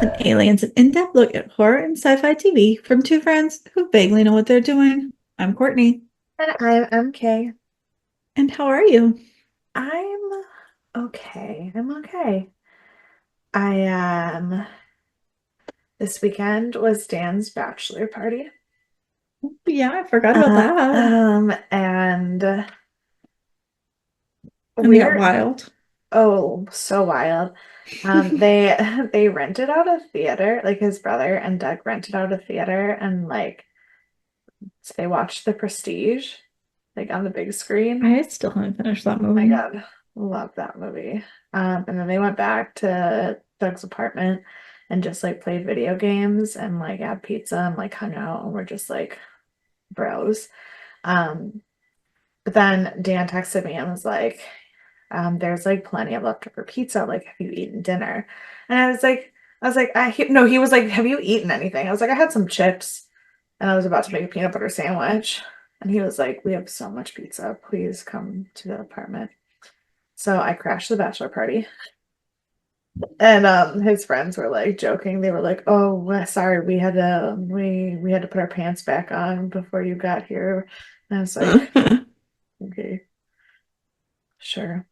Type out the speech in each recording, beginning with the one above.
Myth and Aliens, an in-depth look at horror and sci-fi TV from two friends who vaguely know what they're doing. I'm Courtney. And I'm MK. And how are you? I'm okay. I'm okay. I This weekend was Dan's bachelor party. Yeah, I forgot about that. And And they got we're wild. oh so wild. They they rented out a theater, like his brother and Doug rented out a theater and like so they watched The Prestige, like on the big screen. I still haven't finished that Oh my movie. God, love that movie. And then they went back to Doug's apartment and just like played video games and like had pizza and like hung out and we're just like bros. Um, but then Dan texted me and was like, there's like plenty of leftover pizza. Like, have you eaten dinner? And no, he was like, have you eaten anything? I was like, I had some chips and I was about to make a peanut butter sandwich. And he was like, we have so much pizza. Please come to the apartment. So I crashed the bachelor party. And his friends were like joking. They were like, "Oh, sorry, we had to put our pants back on before you got here." And I was like, "Okay, sure."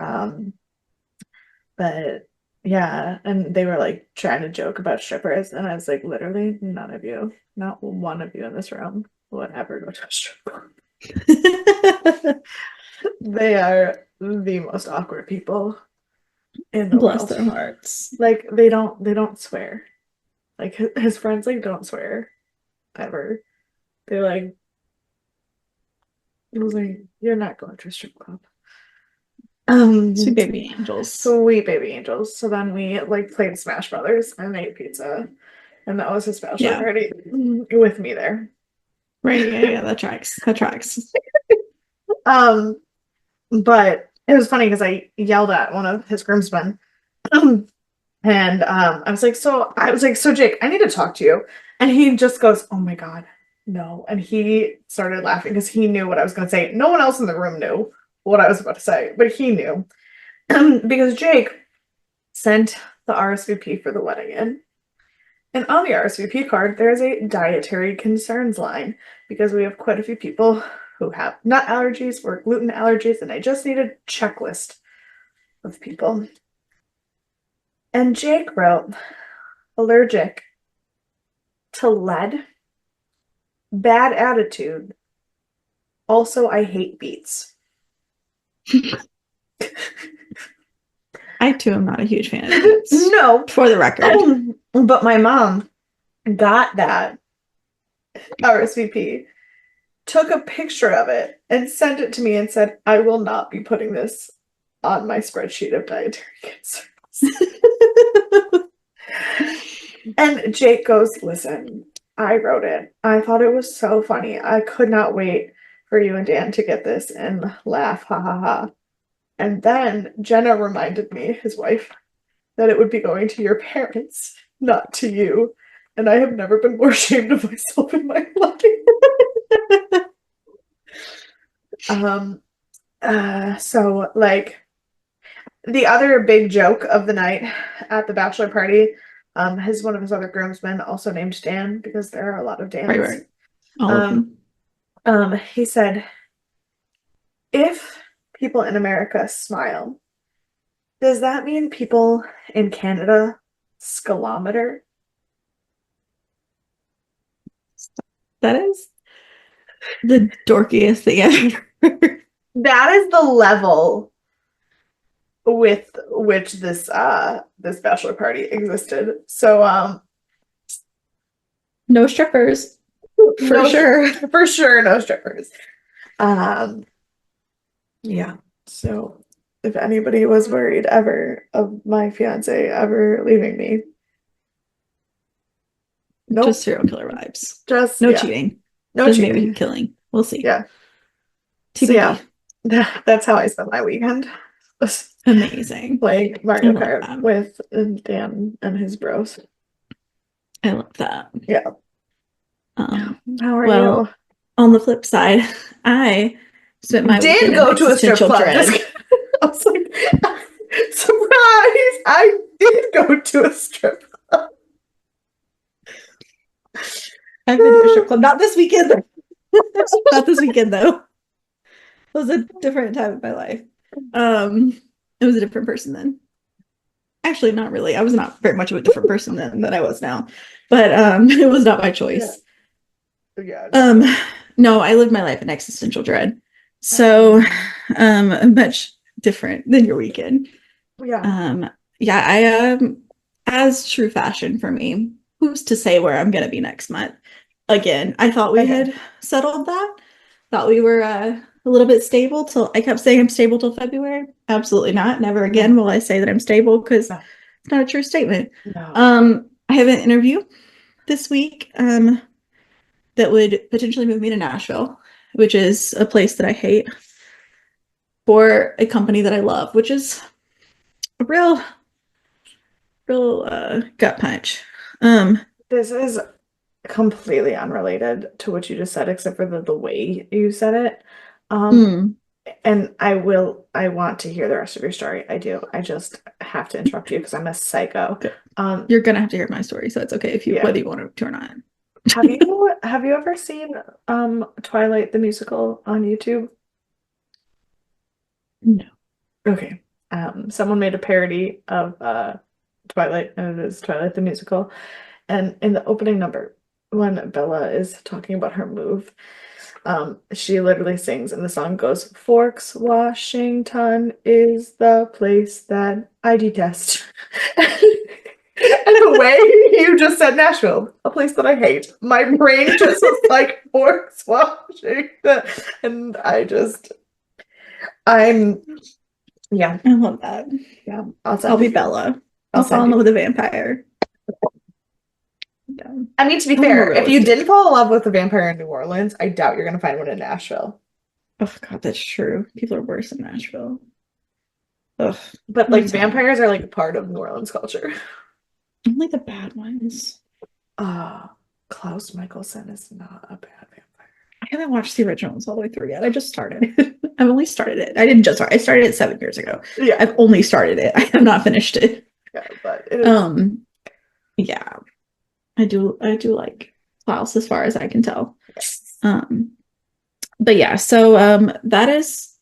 Um, but yeah, and they were like trying to joke about strippers, and I was like, literally, none of you, not one of you in this room would ever go to a strip club. They are the most awkward people in the Bless world. their hearts. Like they don't swear. Like his friends like don't swear ever. They're like, it was like, you're not going to a strip club. Sweet Um, baby angels. Sweet baby angels. So then we like played Smash Brothers and ate pizza, and that was his bachelor Yeah, party with me there. right. Yeah, that tracks. That tracks. Um, but it was funny because I yelled at one of his groomsmen, and I was like, so Jake, I need to talk to you, and he just goes, oh my God, no, and he started laughing because he knew what I was going to say. No one else in the room knew what I was about to say, but he knew because Jake sent the RSVP for the wedding in. And on the RSVP card, there's a dietary concerns line because we have quite a few people who have nut allergies or gluten allergies, and I just need a checklist of people. And Jake wrote allergic to lead, bad attitude. Also, I hate beets. I too am not a huge fan of beets, No, for the record. but my mom got that RSVP, took a picture of it, and sent it to me and said, I will not be putting this on my spreadsheet of dietary concerns. And Jake goes, listen, I wrote it. I thought it was so funny. I could not wait for you and Dan to get this and laugh. Ha ha ha. And then Jenna reminded me, his wife, that it would be going to your parents, not to you. And I have never been more ashamed of myself in my life. um, so like the other big joke of the night at the bachelor party, one of his other groomsmen, also named Dan, because there are a lot of Right, Dans. right. All of Um, them. he said, if people in America smile, does that mean people in Canada scalometer? That is the dorkiest thing I've ever heard. That is the level with which this bachelor party existed. So No strippers, for no, sure. for sure, no strippers. Um, yeah. So if anybody was worried ever of my fiance ever leaving me, Just nope. serial killer vibes. Just No yeah, cheating. no Just maybe cheating. killing. We'll see. Yeah. So TBD. yeah, that's how I spent my weekend. Was Amazing. playing I Mario love Kart that. with Dan and his bros. I love that. Yeah. Um, How are you? well, on the flip side, I spent my Did weekend in go to a strip existential club. Just dread. kidding. I was like, surprise! I did go to a strip club. I've been to a strip club. Not this weekend. Not this weekend though. It was a different time of my life. It was a different person then. Actually, not really. I was not very much of a different person then than I was now. But it was not my choice. Yeah. Um, no, I lived my life in existential dread. So much different than your weekend. Yeah. Yeah, I as true fashion for me, who's to say where I'm gonna be next month? Again, I thought we had settled that. Thought we were a little bit stable till I kept saying I'm stable till February. Absolutely not. Never again will I say that I'm stable because it's not a true statement. No. I have an interview this week that would potentially move me to Nashville, which is a place that I hate, for a company that I love, which is a real gut punch. This is completely unrelated to what you just said, except for the way you said it. Mm, And I want to hear the rest of your story. I do. I just have to interrupt you because I'm a psycho. you're gonna have to hear my story, so it's okay if you Yeah. whether you want to or not. Have you ever seen Twilight the musical on YouTube? No. Okay. Someone made a parody of Twilight, and it is Twilight the musical. And in the opening number, when Bella is talking about her move, she literally sings, and the song goes, Forks, Washington is the place that I detest. And the way you just said Nashville, a place that I hate, my brain just was like Forks, Washington. And I'm, yeah, I love that. yeah. I'll be Bella. I'll fall in love with a vampire. Yeah. I mean, to be fair, if you didn't fall in love with a vampire in New Orleans, I doubt you're gonna find one in Nashville. Oh God, that's true. People are worse in Nashville. Ugh. But like vampires are like a part of New Orleans culture. Only the bad ones. Klaus Michelson is not a bad vampire. I haven't watched the originals all the way through yet. I just started. I've only started it. I didn't just start. I started it 7 years ago. Yeah. I've only started it. I have not finished it. Yeah, but it is. Yeah. I do like Klaus as far as I can tell. Yes. But yeah, so that is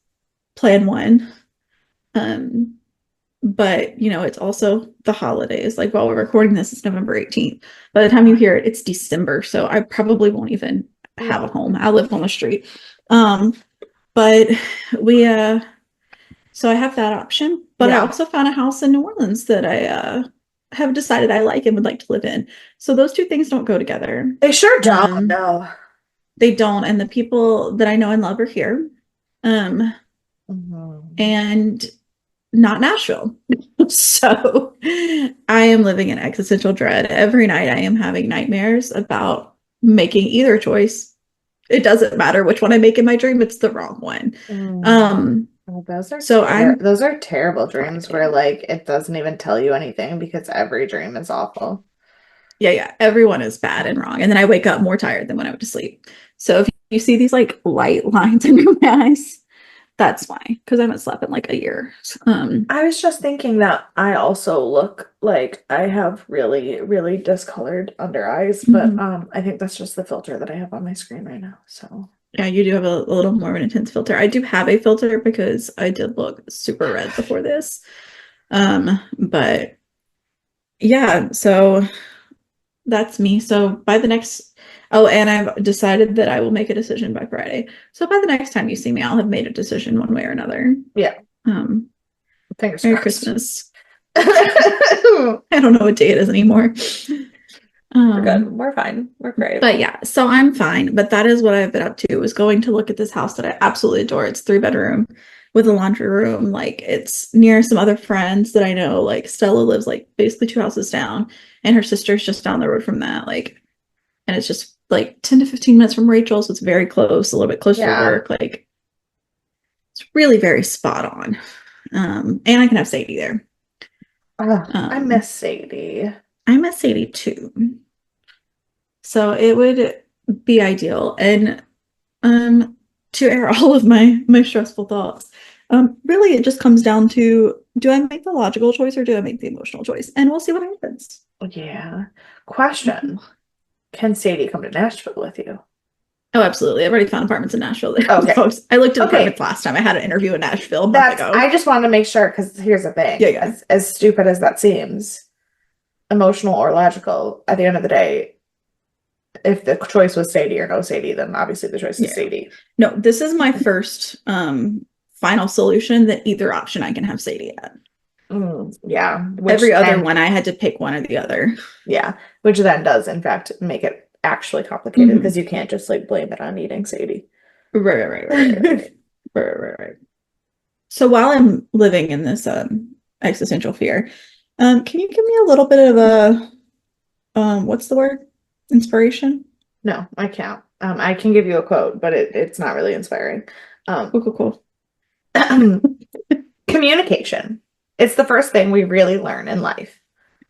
plan one. But it's also the holidays. Like while we're recording this, it's November 18th. By the time you hear it, it's December. So I probably won't even have a home. I live on the street. But we so I have that option. But I also found a house in New Orleans that I have decided I like and would like to live in. So those two things don't go together. They sure don't. No. They don't. And the people that I know and love are here. And not Nashville. So I am living in existential dread. Every night I am having nightmares about making either choice. It doesn't matter which one I make in my dream, it's the wrong one. Those are terrible dreams where like it doesn't even tell you anything because every dream is awful. Yeah. Everyone is bad and wrong. And then I wake up more tired than when I went to sleep. So if you see these like light lines in your eyes, that's why, because I haven't slept in like a year. I was just thinking that I also look like I have really, really discolored under eyes, but I think that's just the filter that I have on my screen right now. So yeah, you do have a little more of an intense filter. I do have a filter because I did look super red before this. But yeah, so that's me. So by the next and I've decided that I will make a decision by Friday. So by the next time you see me, I'll have made a decision one way or another. Yeah. Fingers Merry crossed. Christmas. I don't know what day it is anymore. We're good. We're fine. We're great. But yeah, so I'm fine. But that is what I've been up to, was going to look at this house that I absolutely adore. It's 3-bedroom with a laundry room. Like it's near some other friends that I know. Like Stella lives like basically 2 houses down, and her sister's just down the road from that. Like, and it's just like 10 to 15 minutes from Rachel, so it's very close, a little bit closer to work. Like it's really very spot on. And I can have Sadie there. I miss Sadie. I miss Sadie too. So it would be ideal. And to air all of my stressful thoughts, really it just comes down to, do I make the logical choice or do I make the emotional choice? And we'll see what happens. Yeah. Question. Can Sadie come to Nashville with you? Oh, absolutely. I've already found apartments in Nashville. Okay. I looked at apartments Okay. last time. I had an interview in Nashville a month That's, ago. I just wanted to make sure because here's the thing. Yeah, yeah. As stupid as that seems, emotional or logical, at the end of the day, if the choice was Sadie or no Sadie, then obviously the choice is Yeah. Sadie. No, this is my first final solution that either option I can have Sadie at. Yeah, Every which other then, one I had to pick one or the other. yeah, which then does in fact make it actually complicated because Hmm. you can't just like blame it on eating Sadie. Right, right, right, right, right, right. Right, right, right. So while I'm living in this existential fear, can you give me a little bit of a what's the word? Inspiration? No, I can't. I can give you a quote, but it's not really inspiring. Cool, cool, cool. Communication. It's the first thing we really learn in life.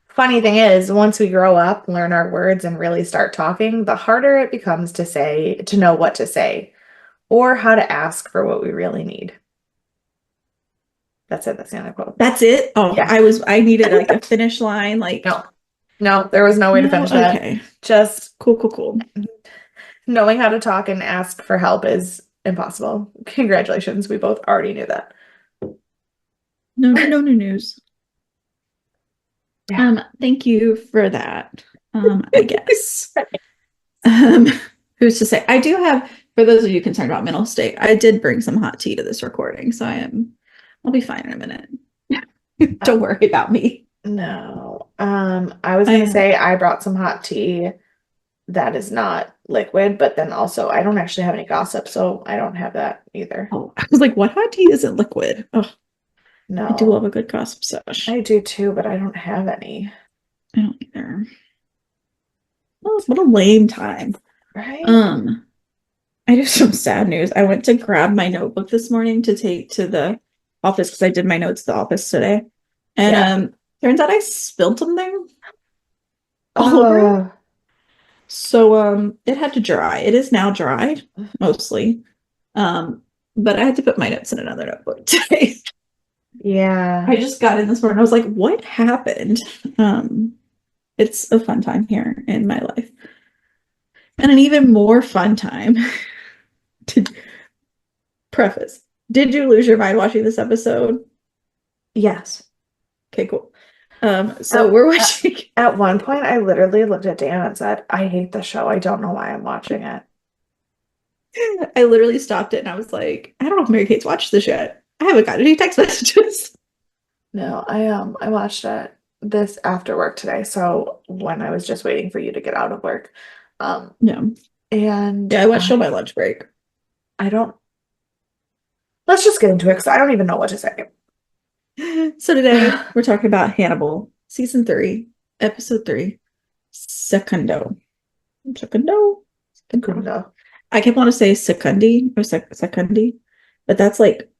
Funny thing is, once we grow up, learn our words, and really start talking, the harder it becomes to know what to say, or how to ask for what we really need. That's it. That's the end of the quote. That's it. Oh, Yeah. I needed like a finish line. Like, No, no, there was no way to no, finish that. okay. Just Cool, cool, cool. knowing how to talk and ask for help is impossible. Congratulations. We both already knew that. No, no new news. Yeah. Thank you for that. I guess. Um, who's to say? I do have, for those of you concerned about mental state, I did bring some hot tea to this recording, so I'll be fine in a minute. Uh, Don't worry about me. no. I was I gonna say I brought some hot tea that is not liquid, but then also I don't actually have any gossip, so I don't have that either. oh, I was like, what hot tea isn't liquid? Oh, I do No. love a good gossip sesh. I do too, but I don't have any. I don't either. Oh, what a lame time. Right? Um, I have some sad news. I went to grab my notebook this morning to take to the office because I did my notes at the office today. And Yeah. turns out I spilled something all over it. Oh, So it had to dry. It is now dried, mostly. Um, but I had to put my notes in another notebook today. I yeah. just got in this morning. I was like, what happened? Um, it's a fun time here in my life. And an even more fun time to preface. Did you lose your mind watching this episode? Yes. Okay, cool. So At, we're at, watching. at one point, I literally looked at Dan and said, I hate the show. I don't know why I'm watching it. I literally stopped it and I was like, I don't know if Mary Kate's watched this yet. I haven't got any text messages. No, I watched it this after work today. So when I was just waiting for you to get out of work. Um, Yeah. and Yeah, I watched on my lunch break. I don't, let's just get into it because I don't even know what to say. So today we're talking about Hannibal, season 3, episode 3, Secundo. Secundo? Secundo. Gundo. I kept wanting to say Secundi or Secundi, but that's like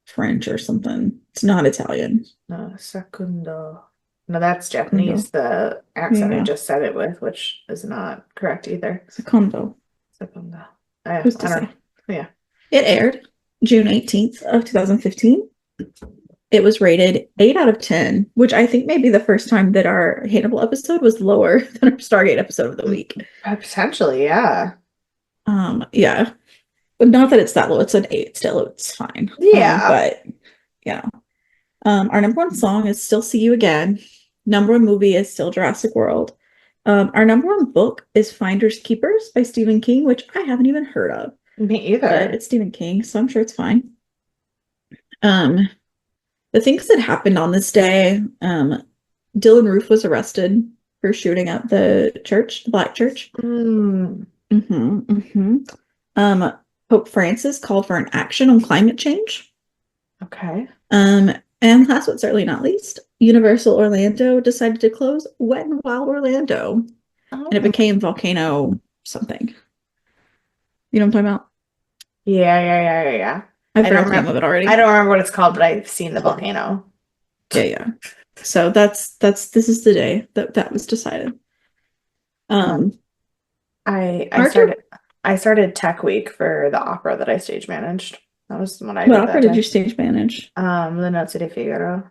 French or something. It's not Italian. No, Secundo. No, that's Secundo. Japanese. The accent I Yeah. just said it with, which is not correct either. Secundo. Secundo. Who's I to don't say? know. Yeah. It aired June 18th of 2015. It was rated 8 out of 10, which I think may be the first time that our Hannibal episode was lower than our Stargate episode of the week. Potentially, yeah. Yeah. But not that it's that low, it's an 8 still, it's fine. Yeah. But you know. Our number one song is Still See You Again. Number one movie is still Jurassic World. Our number one book is Finders Keepers by Stephen King, which I haven't even heard of, Me but either. it's Stephen King, so I'm sure it's fine. Um, the things that happened on this day, Dylan Roof was arrested for shooting up the church, the Black church. Mm, Hmm hmm Pope Francis called for an action on climate change. okay. Um, and last but certainly not least, Universal Orlando decided to close Wet n Wild Orlando, and it Oh. became Volcano something. You know what I'm talking about? Yeah. I I don't forgot the name remember. of it I already. don't remember what it's called, but I've seen the volcano. Yeah, yeah. So this is the day that that was decided. Um, Um, I Arthur, started tech week for the opera that I stage managed. That was what I what did opera that did you day. stage manage? The Notte di Figaro.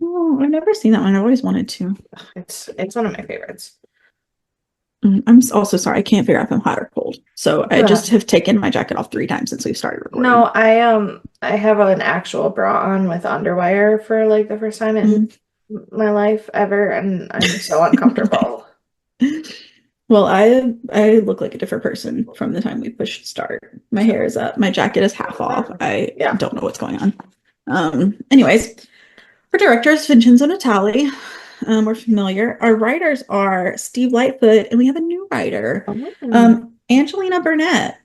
Oh, I've never seen that one. I always wanted to. It's one of my favorites. I'm also sorry. I can't figure out if I'm hot or cold. So I just Yeah. have taken my jacket off 3 times since we started No, recording. I have an actual bra on with underwire for like the first time in Mm. my life ever, and I'm so uncomfortable. Well, I look like a different person from the time we pushed start. My hair So is up. My jacket is half off. I yeah. don't know what's going on. Anyways, our directors, Vincenzo Natali, we're familiar. Our writers are Steve Lightfoot, and we have a new writer, Mm. Angelina Burnett.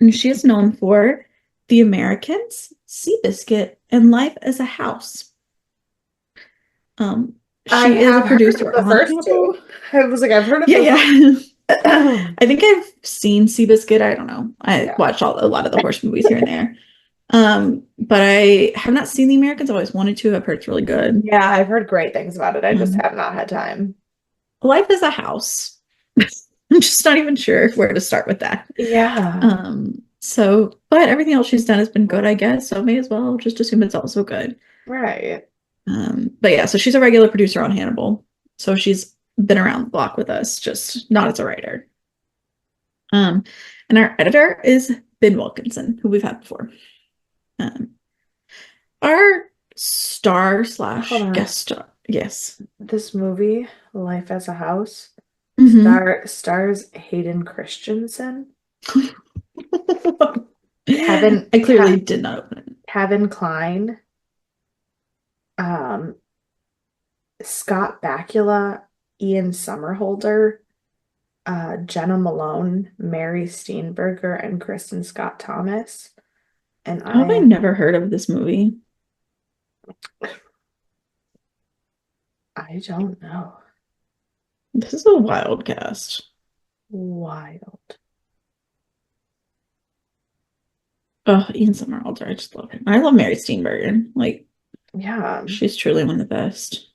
And she is known for The Americans, Seabiscuit, and Life as a House. I She is a have heard of producer the on first two. Hannibal. I was like, I've heard of Yeah, the first. yeah. I think I've seen Seabiscuit. I don't know. I Yeah. watched a lot of the horse movies here and there. But I have not seen The Americans. I've always wanted to. I've heard it's really good. Yeah, I've heard great things about it. I just Um, have not had time. Life is a House. I'm just not even sure where to start with that. Yeah. But everything else she's done has been good, I guess. So may as well just assume it's also good. Right. But yeah, so she's a regular producer on Hannibal. So she's been around the block with us, just not as a writer. Um, and our editor is Ben Wilkinson, who we've had before. Um, our star Hold slash on. guest star, yes. This movie, Life as a House, Hmm. stars Hayden Christensen, Kevin I clearly did not open it. Kevin Kline, um, Scott Bakula, Ian Somerhalder, Jenna Malone, Mary Steenburgen, and Kristen Scott Thomas. And How have I never heard of this movie? I don't know. This is a wild cast. Wild. Oh, Ian Somerhalder, I just love him. I love Mary Steenburgen. Like, Yeah. she's truly one of the best.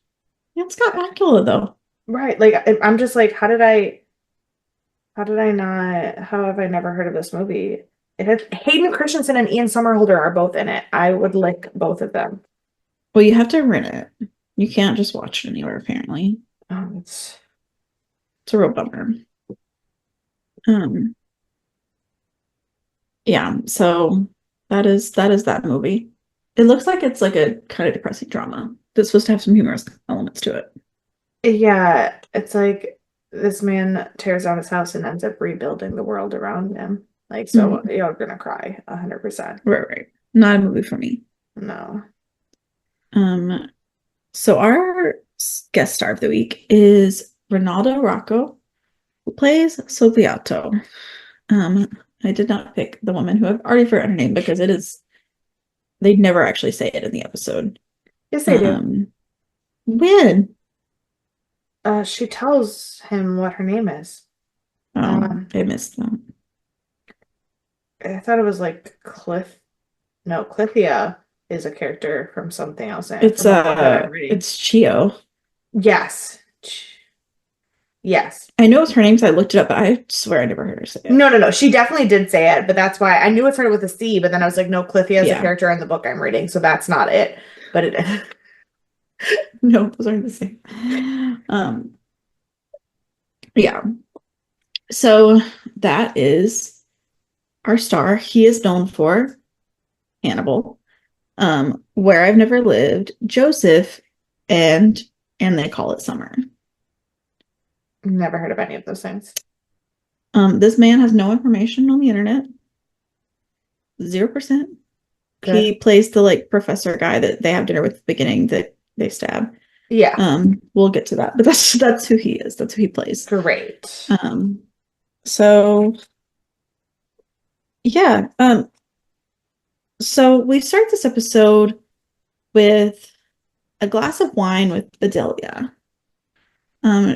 Yeah, Scott Bakula, though. Right. Like I'm just like, how did I not, how have I never heard of this movie? It has Hayden Christensen and Ian Somerhalder are both in it. I would like both of them. Well, you have to rent it. You can't just watch it anywhere, apparently. It's It's a real bummer. Um, yeah, so that is that movie. It looks like it's like a kind of depressing drama that's supposed to have some humorous elements to it. yeah, it's like this man tears down his house and ends up rebuilding the world around him. Like, so Mhm. you're gonna cry 100%. Right, right. Not a movie for me. No. Um, so our guest star of the week is Ronaldo Rocco, who plays Sogliato. Um, I did not pick the woman who I've already forgotten her name because it is they never actually say it in the episode. Yes, they do. Um, when? She tells him what her name is. Oh, Um, I missed that. I thought it was like Cliff. No, Cliffia is a character from something else It's from a book that I'm reading. it's Chio. Yes. Yes. I know it's her name because I looked it up, but I swear I never heard her say it. No, no, no. She definitely did say it, but that's why I knew it started with a C, but then I was like, no, Cliffia is a Yeah, character in the book I'm reading, so that's not it. But it is. no, those aren't the same. Yeah. So that is our star. He is known for Hannibal, Where I've Never Lived, Joseph, and They Call It Summer. Never heard of any of those things. This man has no information on the internet, 0%. Good. He plays the like professor guy that they have dinner with at the beginning that they stab. Yeah. We'll get to that, but that's who he is. That's who he plays. Great. So yeah. So we start this episode with a glass of wine with Adelia.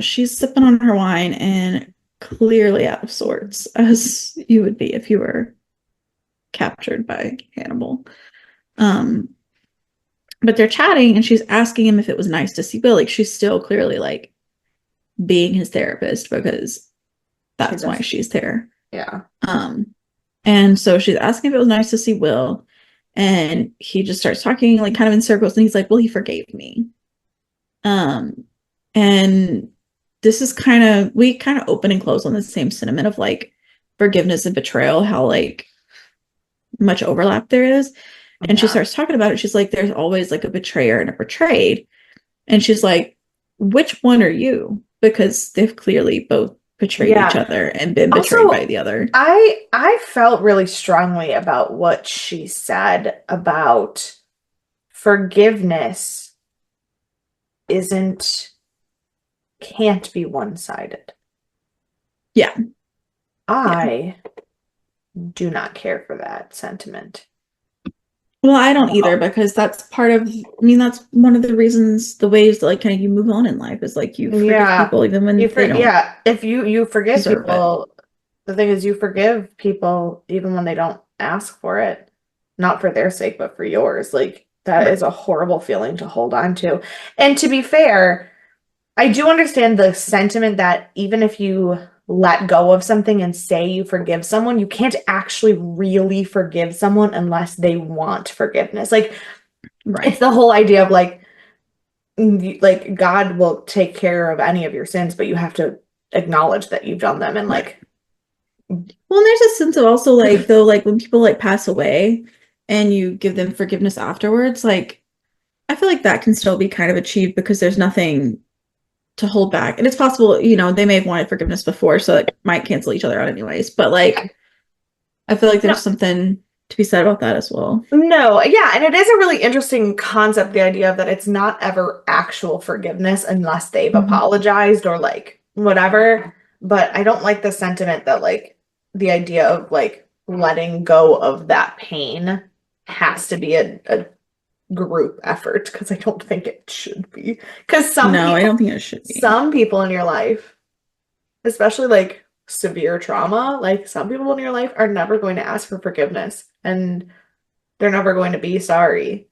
She's sipping on her wine and clearly out of sorts, as you would be if you were captured by Hannibal. But they're chatting and she's asking him if it was nice to see Bill. Like she's still clearly like being his therapist because that's why she's there. Yeah. And so she's asking if it was nice to see Will. And he just starts talking like kind of in circles, and he's like, well, he forgave me. Um, and this is kind of, we kind of open and close on the same sentiment of like forgiveness and betrayal, how like much overlap there is. And she Yeah. starts talking about it. She's like, there's always like a betrayer and a betrayed. And she's like, which one are you? Because they've clearly both betrayed each Yeah. other and been betrayed by Also, the other. I felt really strongly about what she said about forgiveness isn't can't be one-sided. Yeah. Yeah. I do not care for that sentiment Well, I at don't either all. because that's part of, I mean, that's one of the reasons, the ways that like kind of you move on in life is like you forgive Yeah. people even when they don't Yeah, if you forgive deserve it. people, the thing is you forgive people even when they don't ask for it, not for their sake, but for yours. Like that is Right. a horrible feeling to hold on to. And to be fair, I do understand the sentiment that even if you let go of something and say you forgive someone, you can't actually really forgive someone unless they want forgiveness. Like it's Right. the whole idea of like God will take care of any of your sins, but you have to acknowledge that you've done them and Right. like Well, and there's a sense of also like though like when people like pass away and you give them forgiveness afterwards, like I feel like that can still be kind of achieved because there's nothing to hold back. And it's possible, they may have wanted forgiveness before, so it might cancel each other out anyways. But yeah. like I feel like No, there's something to be said about that as well. no, yeah, and it is a really interesting concept, the idea of that it's not ever actual forgiveness unless they've Mhm. apologized or like whatever. But I don't like the sentiment that like the idea of like letting go of that pain has to be a group effort because I don't think it should be. Because No, I don't think it should be. some people in your life, especially like severe trauma, like some people in your life are never going to ask for forgiveness and they're never going to be sorry,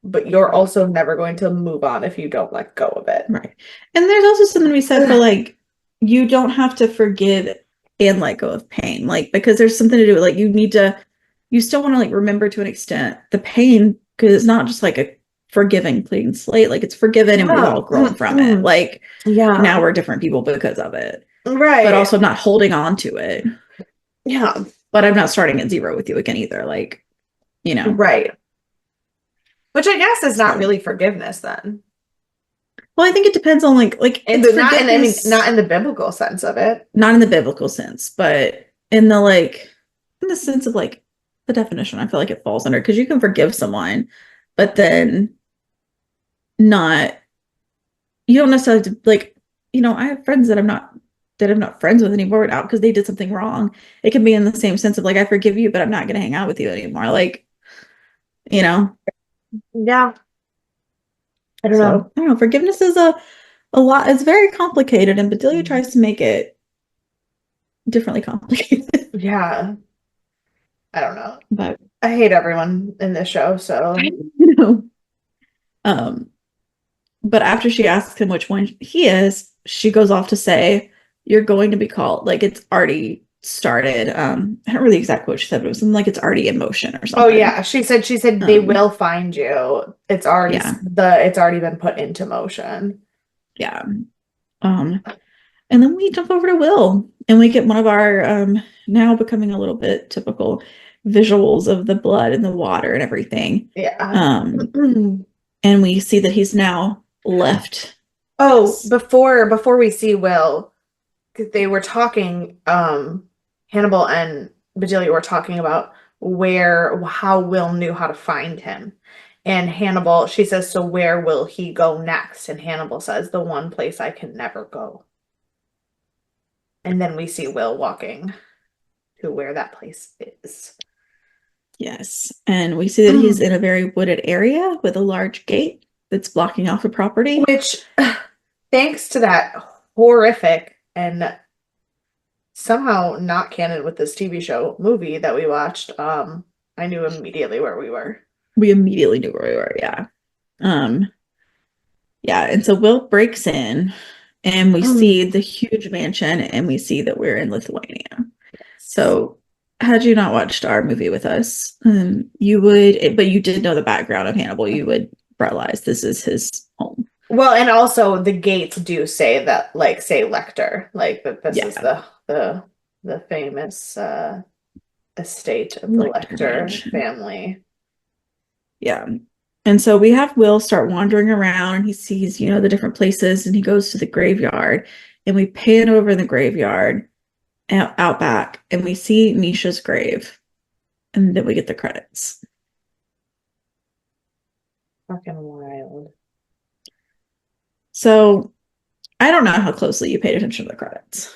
but you're also never going to move on if you don't let go of it. Right. And there's also something to be said for like you don't have to forgive and let go of pain. Like because there's something to do with like you still want to like remember to an extent the pain because it's not just like a forgiving clean slate. Like it's forgiven and we've Yeah. all grown from it. Like now Yeah. we're different people because of it. But Right. also I'm not holding on to it. Yeah. But I'm not starting at zero with you again either. Like, you know. Right. Which I guess is not So really forgiveness then. well, I think it depends on like And it's not in, I mean, not forgiveness. in the biblical sense of it. Not in the biblical sense, but in the like in the sense of like the definition, I feel like it falls under because you can forgive someone, but then not you don't necessarily have to, like, I have friends that I'm not friends with anymore out because they did something wrong. It can be in the same sense of like I forgive you, but I'm not gonna hang out with you anymore. Like, you know. Yeah. I don't So know. I don't know. Forgiveness is a lot, it's very complicated, and Bedelia tries to make it differently complicated. Yeah. I don't know. But I hate everyone in this show, so you know. Um But after she asks him which one he is, she goes off to say, "You're going to be called." Like it's already started. I don't really exactly what she said, but it was something like it's already in motion or oh something. yeah, she said they Um, will find you. yeah, It's already been put into motion. yeah. Um, and then we jump over to Will, and we get one of our now becoming a little bit typical visuals of the blood and the water and everything. Yeah. Um, and we see that he's now left Oh, this. before we see Will, 'cause they were talking, Hannibal and Bedelia were talking about how Will knew how to find him. And Hannibal, she says, so where will he go next? And Hannibal says, the one place I can never go. And then we see Will walking to where that place is. Yes. And we see that he's in a very wooded area with a large gate that's blocking off a property. Which, thanks to that horrific and somehow not canon with this TV show movie that we watched, I knew immediately where we were. We immediately knew where we were. Yeah. Um, yeah. And so Will breaks in and we see the huge mansion and we see that we're in Lithuania. Yes. So had you not watched our movie with us, you would, but you did know the background of Hannibal, you would realize this is his home. Well, and also the gates do say that, like, say Lecter, like that this is Yeah, the famous estate of the Lecter Lecter Mansion. family. Yeah. And so we have Will start wandering around and he sees, the different places and he goes to the graveyard and we pan over the graveyard out back and we see Misha's grave and then we get the credits. Fucking wild. So I don't know how closely you paid attention to the credits.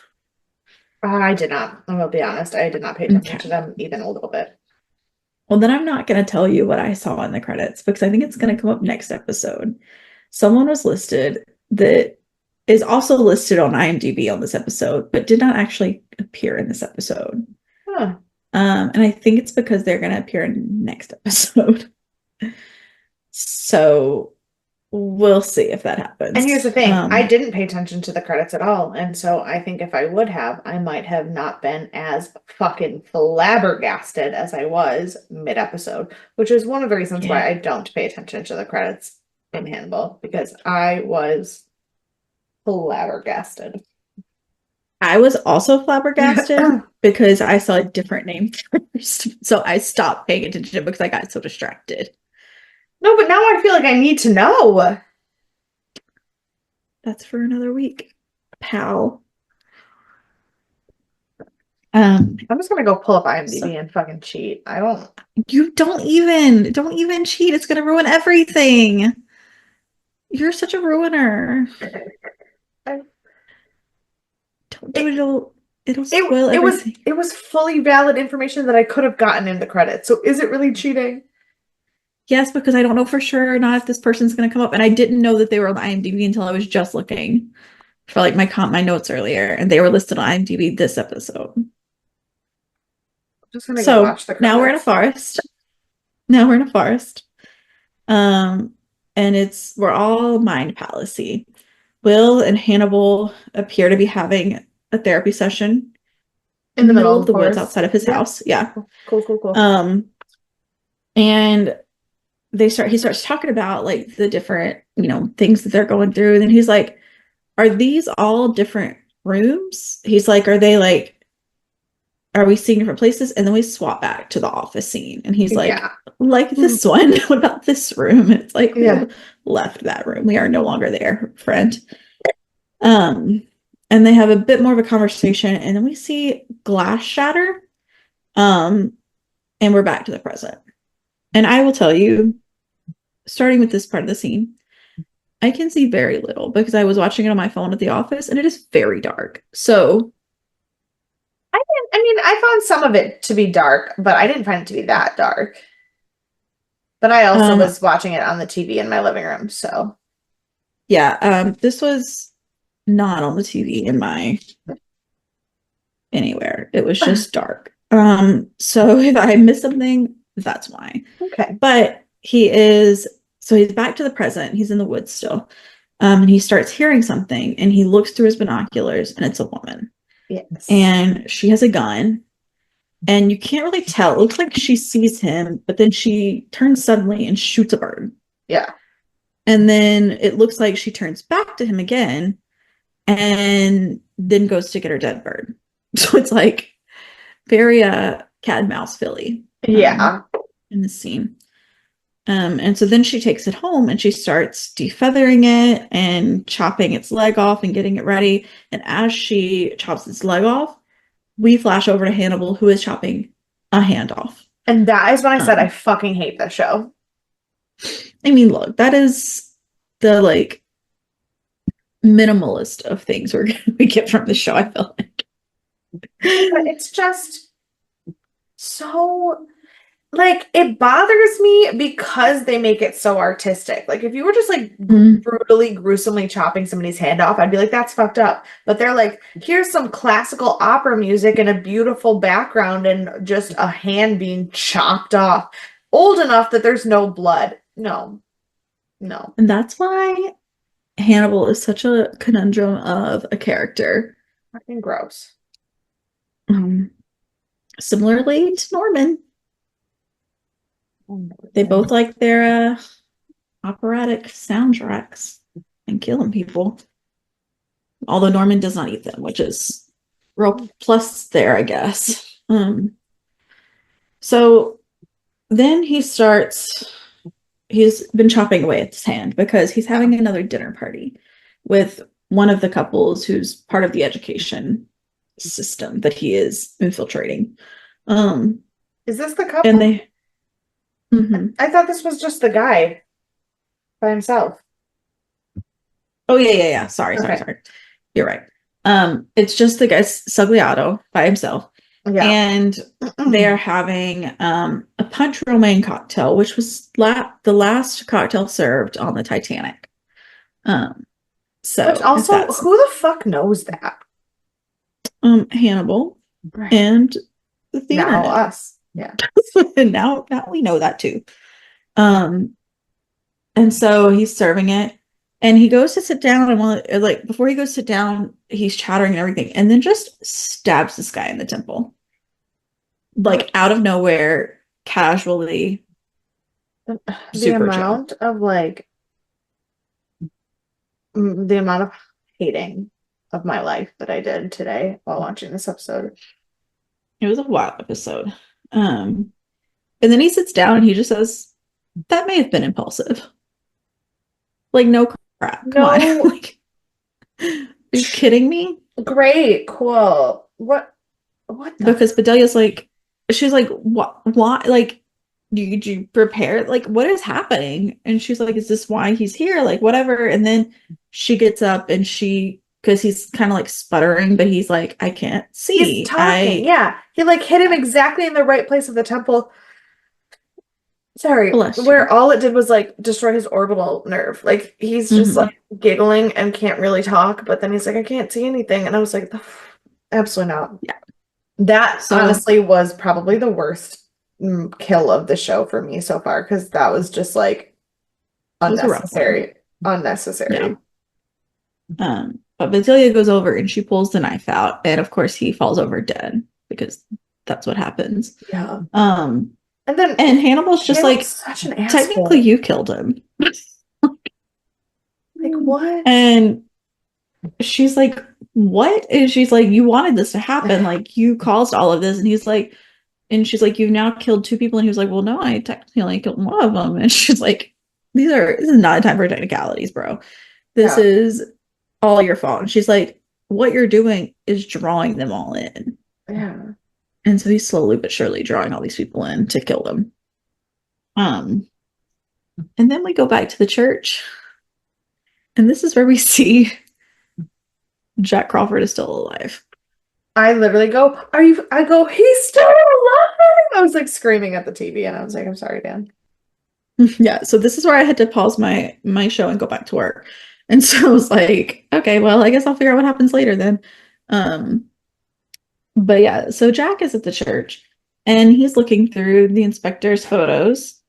I did not. I will be honest. I did not pay attention Okay. to them even a little bit. Well, then I'm not going to tell you what I saw in the credits because I think it's going to come up next episode. Someone was listed that is also listed on IMDb on this episode, but did not actually appear in this episode. Huh. And I think it's because they're going to appear in next episode. So we'll see if that And here's happens. the thing, I didn't pay attention to the credits at all. And so I think if I would have, I might have not been as fucking flabbergasted as I was mid-episode, which is one of the reasons why Yeah. I don't pay attention to the credits in Hannibal, because I was flabbergasted. I was also flabbergasted because I saw a different name first. So I stopped paying attention because I got so distracted. No, but now I feel like I need to know. That's for another week, pal. I'm just gonna go pull up So IMDb and fucking cheat. I don't. you don't even cheat. It's gonna ruin everything. You're such a ruiner. I, Don't do it. it, It'll spoil it was everything. it was fully valid information that I could have gotten in the credits. So is it really cheating? Yes, because I don't know for sure or not if this person's gonna come up, and I didn't know that they were on IMDb until I was just looking for like my notes earlier, and they were listed on IMDb this episode. I'm just gonna go So watch the now we're in a credits. forest. Now we're in a forest. Um, and we're all mind palace-y. Will and Hannibal appear to be having a therapy session In in the the middle middle of of the the woods forest. outside of his Yeah. house. Yeah. Cool, cool, cool. And he starts talking about like the different, things that they're going through. And then he's like, are these all different rooms? He's like, are we seeing different places? And then we swap back to the office scene. And he's Yeah. like this one. What about this room? It's like we Yeah. have left that room. We are no longer there, friend. Um, and they have a bit more of a conversation, and then we see glass shatter. Um, and we're back to the present. And I will tell you, starting with this part of the scene, I can see very little because I was watching it on my phone at the office and it is very dark. So, I mean, I found some of it to be dark, but I didn't find it to be that dark. But I also um, was watching it on the TV in my living room, so yeah, this was not on the TV in my anywhere. It was just dark. So if I miss something, that's why. okay. But he's back to the present. He's in the woods still. And he starts hearing something and he looks through his binoculars and it's a woman. Yes. And she has a gun and you can't really tell. It looks like she sees him, but then she turns suddenly and shoots a bird. Yeah. And then it looks like she turns back to him again and then goes to get her dead bird. So it's like very cat and mouse Philly Yeah. in this scene. And so then she takes it home and she starts defeathering it and chopping its leg off and getting it ready. And as she chops its leg off, we flash over to Hannibal, who is chopping a hand off. And that is when I said I Um, fucking hate this show. I mean, look, that is the like minimalist of things we get from the show, I feel like. But it's just so, like, it bothers me because they make it so artistic. Like, if you were just like Mm. brutally, gruesomely chopping somebody's hand off, I'd be like, that's fucked up. But they're like, here's some classical opera music and a beautiful background and just a hand being chopped off. Old enough that there's no blood. No, no. And that's why Hannibal is such a conundrum of a character. Fucking gross. Um, Similarly to Norman, they Amazing. both like their operatic soundtracks and killing people. Although Norman does not eat them, which is real plus there, I guess. So then he's been chopping away at his hand because he's Yeah. having another dinner party with one of the couples who's part of the education system that he is infiltrating. Um, Is this the and couple? they, mhm. I thought this was just the guy by himself. Oh yeah. Sorry, Okay. sorry. You're right. It's just the guy Sugliato by himself, Yeah. and they are having a punch romaine cocktail, which was the last cocktail served on the Titanic. Um, Which so if also, that's who the fuck knows that? Hannibal Right. and the Now internet. us. Yeah. And now we know that too. Um, and so he's serving it, and he goes to sit down, and like before he goes to sit down, he's chattering and everything, and then just stabs this guy in the temple, like out of nowhere, casually, The super chill. amount of like the amount of hating of my life that I did today while watching this episode. It was a wild episode. And then he sits down and he just says, "That may have been impulsive." Like, no crap, come on. No, Like, are you kidding me? great, cool. What the Because Bedelia's like, she's like, what? Why? Like, did you prepare? Like, what is happening? And she's like, is this why he's here? Like, whatever. And then she gets up and because he's kind of like sputtering, but he's like, I can't he's see. talking. Yeah. He like hit him exactly in the right place of the temple. Sorry, Bless where you. all it did was like destroy his orbital nerve. Like he's just Hmm. like giggling and can't really talk, but then he's like, I can't see anything. And I was like, absolutely not. Yeah. That So honestly was probably the worst kill of the show for me so far because that was just like it was a rough one. unnecessary. Yeah. Unnecessary. But Bedelia goes over and she pulls the knife out, and of course he falls over dead because that's what happens. Yeah. Um, And then and Hannibal's just Hannibal's like, such an technically asshole. you killed him. Like what? And she's like, what? And she's like, you wanted this to happen. Like, you caused all of this. And he's like, and she's like, you've now killed two people. And he was like, well, no, I technically only killed one of them. And she's like, this is not a time for technicalities, bro. This Yeah. is all your fault. And she's like, what you're doing is drawing them all in. Yeah. And so he's slowly but surely drawing all these people in to kill them. Um, and then we go back to the church. And this is where we see Jack Crawford is still alive. I literally go, are you? I go, he's still alive. I was like screaming at the TV and I was like, I'm sorry, Dan. Yeah, so this is where I had to pause my show and go back to work. And so I was like, okay, well, I guess I'll figure out what happens later then. Um, but yeah, so Jack is at the church and he's looking through the inspector's photos.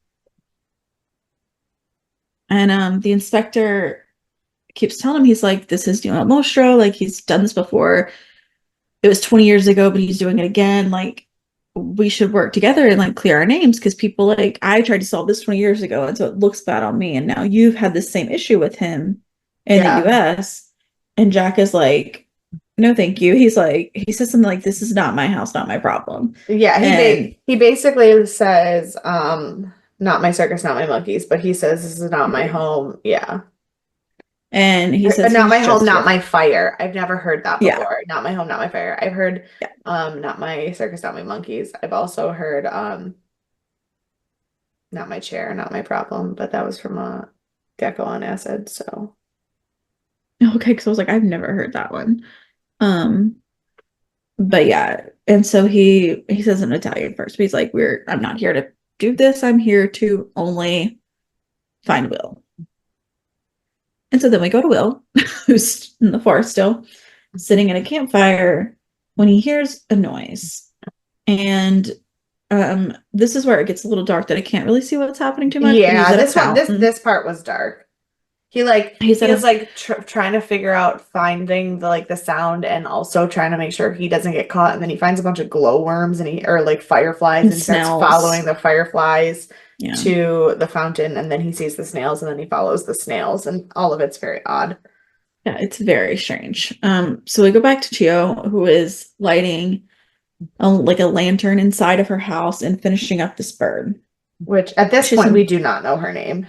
And the inspector keeps telling him, he's like, this is Dino Mostro, like he's done this before. It was 20 years ago, but he's doing it again. Like, we should work together and like clear our names because people like I tried to solve this 20 years ago, and so it looks bad on me. And now you've had the same issue with him in the Yeah. US. And Jack is like, no, thank you. He's like, he says something like, this is not my house, not my problem. Yeah, And he basically says, not my circus, not my monkeys, but he says this is not my right. home. Yeah. And he says Not my he's home, just not here. my fire. I've never heard that Yeah. before. Not my home, not my fire. I've heard Yeah. not my circus, not my monkeys. I've also heard not my chair, not my problem, but that was from a gecko on acid, so Okay, because I was like, I've never heard that one. Um, but yeah, and so he says in Italian first, but he's like, I'm not here to do this. I'm here to only find Will. And so then we go to Will, who's in the forest still, sitting at a campfire when he hears a noise. And this is where it gets a little dark that I can't really see what's happening too much, but he's yeah, at a this one fountain. this part was dark. He he said, is like trying to figure out finding the sound and also trying to make sure he doesn't get caught. And then he finds a bunch of glowworms and he or like fireflies and and he starts following snails. the fireflies Yeah. to the fountain and then he sees the snails and then he follows the snails and all of it's very odd. Yeah, it's very strange. So we go back to Chio, who is lighting like a lantern inside of her house and finishing up this bird. Which at this She's point we some do not know her name.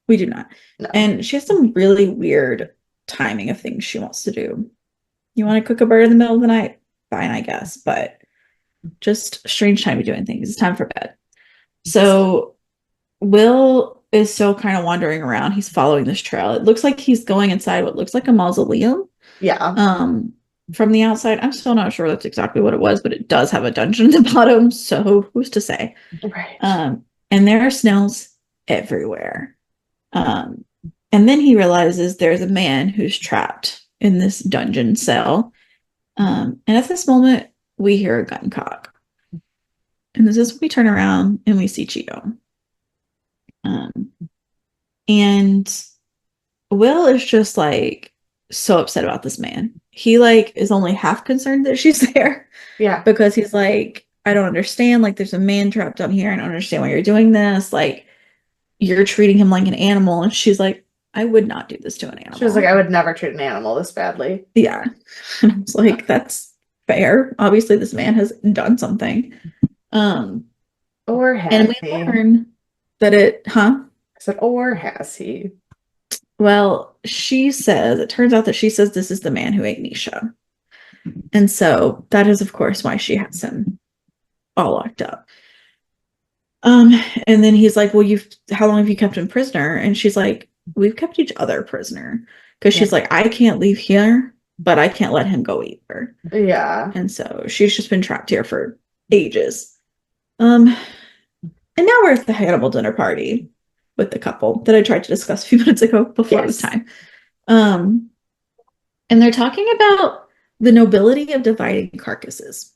We do not. No. And she has some really weird timing of things she wants to do. You want to cook a bird in the middle of the night? Fine, I guess, but just strange time of doing things. It's time for bed. So Will is still kind of wandering around. He's following this trail. It looks like he's going inside what looks like a mausoleum. Yeah. Um, from the outside, I'm still not sure that's exactly what it was, but it does have a dungeon at the bottom. So who's to say? Right. And there are snails everywhere. Um, and then he realizes there's a man who's trapped in this dungeon cell. And at this moment, we hear a gun cock. And this is when we turn around and we see Chico. Um, and Will is just like so upset about this man. He like is only half concerned that she's there Yeah. because he's like, I don't understand. Like, there's a man trapped down here. I don't understand why you're doing this. Like, you're treating him like an animal. And she's like, I would not do this to an She was like, animal. I would never treat an animal this badly. Yeah. And I was like, that's fair. Obviously, this man has done something. Um, Or and has we he? learn that I said, or has he? well, she says, it turns out that she says this is the man who ate Nisha. And so that is, of course, why she has him all locked up. Um, and then he's like, well, how long have you kept him prisoner? And she's like, we've kept each other prisoner. Because she's like, I can't leave here, but I can't let him go either. Yeah. And so she's just been trapped here for ages. Um, and now we're at the Hannibal dinner party with the couple that I tried to discuss a few minutes ago before it was Yes. time. Um, and they're talking about the nobility of dividing carcasses.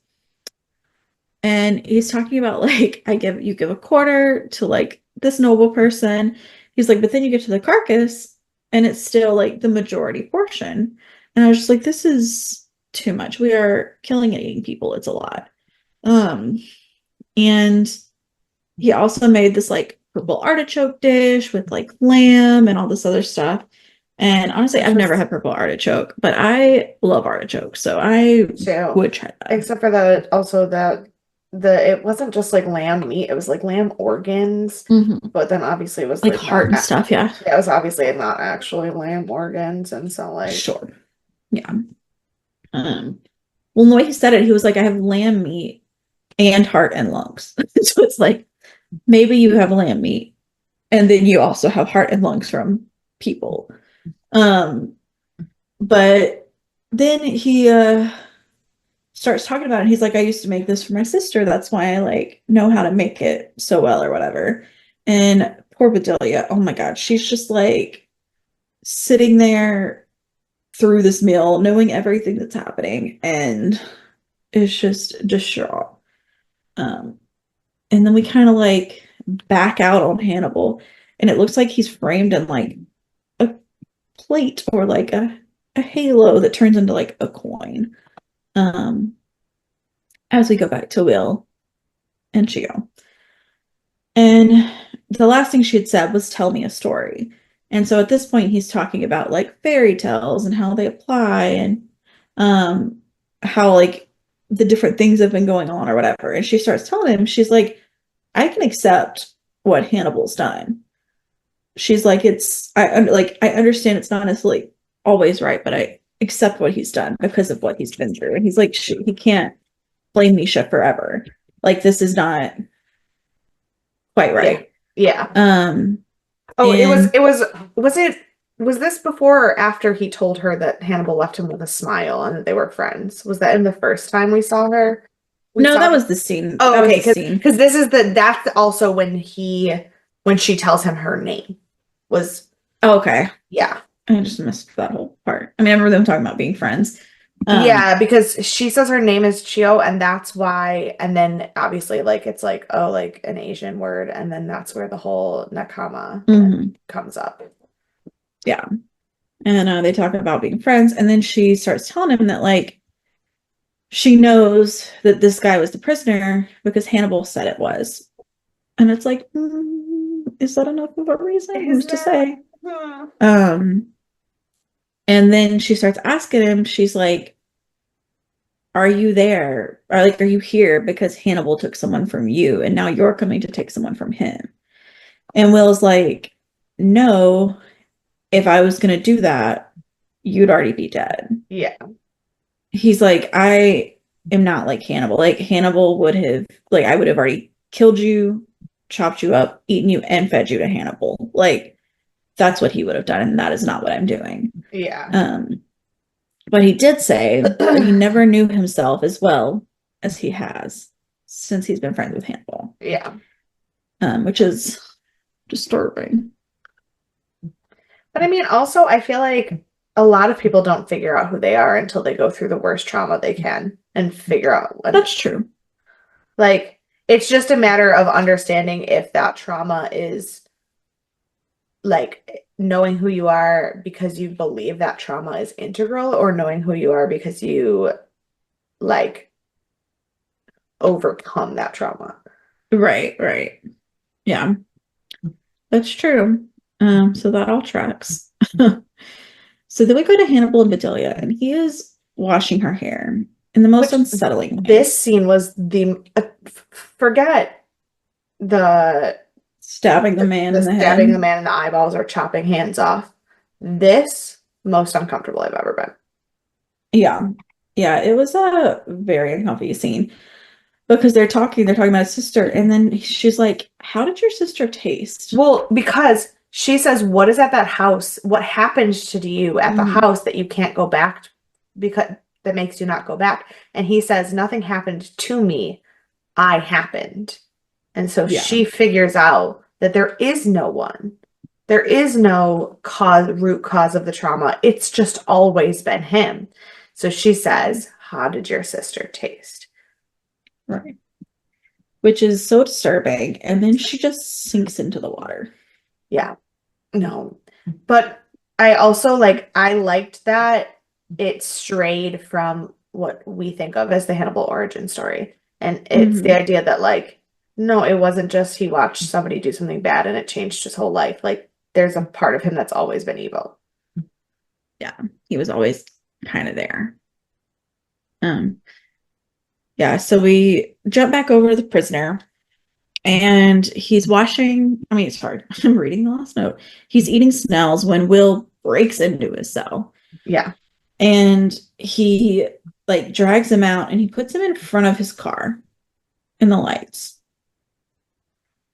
And he's talking about like, you give a quarter to like this noble person. He's like, but then you get to the carcass and it's still like the majority portion. And I was just like, this is too much. We are killing and eating people. It's a lot. Um, and he also made this like purple artichoke dish with like lamb and all this other stuff. And honestly, Which I've never was had purple artichoke, but I love artichoke, so I too. would try that. Except for that, also that it wasn't just like lamb meat, it was like lamb organs. Mhm. But then obviously it was Like like heart not, and stuff, yeah. yeah, it was obviously not actually lamb organs. And so, like, Sure. Yeah. Um, well, the way he said it, he was like, I have lamb meat and heart and lungs. So it's like maybe you have lamb meat and then you also have heart and lungs from people. Um, but then he starts talking about it. He's like, I used to make this for my sister. That's why I like know how to make it so well or whatever. And poor Bedelia, oh my God, she's just like sitting there through this meal, knowing everything that's happening, and is just distraught. Um, and then we kind of like back out on Hannibal, and it looks like he's framed in like a plate or like a halo that turns into like a coin. Um, as we go back to Will and Chio. And the last thing she had said was, tell me a story. And so at this point, he's talking about like fairy tales and how they apply and um, how like the different things have been going on or whatever. And she starts telling him, she's like, I can accept what Hannibal's done. She's like, I understand it's not necessarily always right, but I accept what he's done because of what he's been through. And he's like, he can't blame Misha forever. Like, this is not quite yeah, right. yeah. Oh, And was this before or after he told her that Hannibal left him with a smile and that they were friends? Was that in the first time we saw her? We no, saw that her. was the scene. Oh, That was okay, the scene. because that's also when she tells him her name was Oh, okay. yeah. I just missed that whole part. I mean, I remember them talking about being friends. Yeah, because she says her name is Chio, and that's why, and then obviously, like, it's like, oh, like an Asian word, and then that's where the whole nakama Mhm. comes up. Yeah. And they talk about being friends. And then she starts telling him that, like, she knows that this guy was the prisoner because Hannibal said it was. And it's like, is that enough of a reason? Is Who's to that? say? Um, and then she starts asking him, she's like, are you there? Or like, are you here because Hannibal took someone from you and now you're coming to take someone from him? And Will's like, no, if I was going to do that, you'd already be dead. Yeah. He's like, I am not like Hannibal. Like, Hannibal would have, like, I would have already killed you, chopped you up, eaten you, and fed you to Hannibal. Like, that's what he would have done. And that is not what I'm doing. Yeah. Um, but he did say that he never knew himself as well as he has since he's been friends with Hannibal, Yeah. which is disturbing. But I mean, also, I feel like a lot of people don't figure out who they are until they go through the worst trauma they can and figure out what, That's true. like, it's just a matter of understanding if that trauma is like knowing who you are because you believe that trauma is integral, or knowing who you are because you like overcome that trauma. Right, right. Yeah, that's true. So that all tracks. So then we go to Hannibal and Bedelia, and he is washing her hair in the most Which unsettling way, this scene was the forget the stabbing the man the in the stabbing the head. man in the eyeballs or chopping hands off. This most uncomfortable I've ever been. Yeah. Yeah, it was a very uncomfortable scene because they're talking about his sister, and then she's like, how did your sister taste? Well, because she says, "What is at that house? What happened to you at the Mhm. house that you can't go back because that makes you not go back?" And he says, "Nothing happened to me. I happened." And so Yeah, she figures out that there is no one. There is no root cause of the trauma. It's just always been him. So she says, "How did your sister taste?" right. Which is so disturbing. And then she just sinks into the water. Yeah, no. But I also I liked that it strayed from what we think of as the Hannibal origin story. And it's the Hmm. idea that no, it wasn't just he watched somebody do something bad and it changed his whole life. Like there's a part of him that's always been evil. Yeah, he was always kind of there. Um, yeah, so we jump back over to the prisoner and he's washing. I mean, sorry, I'm reading the last note. He's eating snails when Will breaks into his cell Yeah. and he like drags him out and he puts him in front of his car in the lights.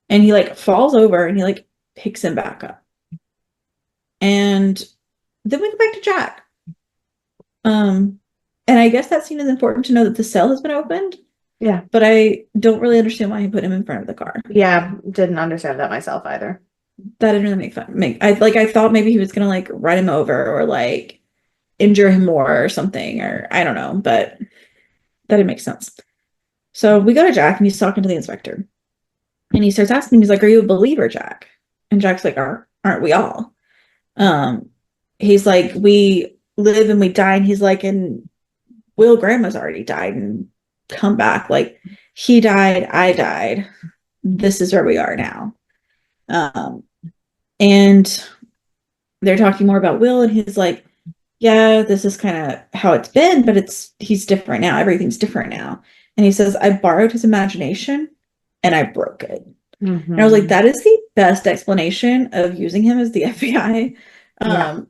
And he like falls over and he like picks him back up. And then we go back to Jack. Um, and I guess that scene is important to know that the cell has been opened, Yeah. but I don't really understand why he put him in front of the car. Yeah. Didn't understand that myself either. That didn't really make fun. I thought maybe he was gonna like run him over or like injure him more or something, or I don't know, but that didn't make sense. So we go to Jack and he's talking to the inspector. And he starts asking, he's like, are you a believer, Jack? And Jack's like, aren't we all? Um, he's like, we live and we die. And he's like, and Will Grandma's already died and come back. Like he died, I died. This is where we are now. Um, and they're talking more about Will, and he's like, yeah, this is kind of how it's been, but he's different now. Everything's different now. And he says, I borrowed his imagination and I broke it. And I was like, Hmm. that is the best explanation of using him as the FBI Yeah.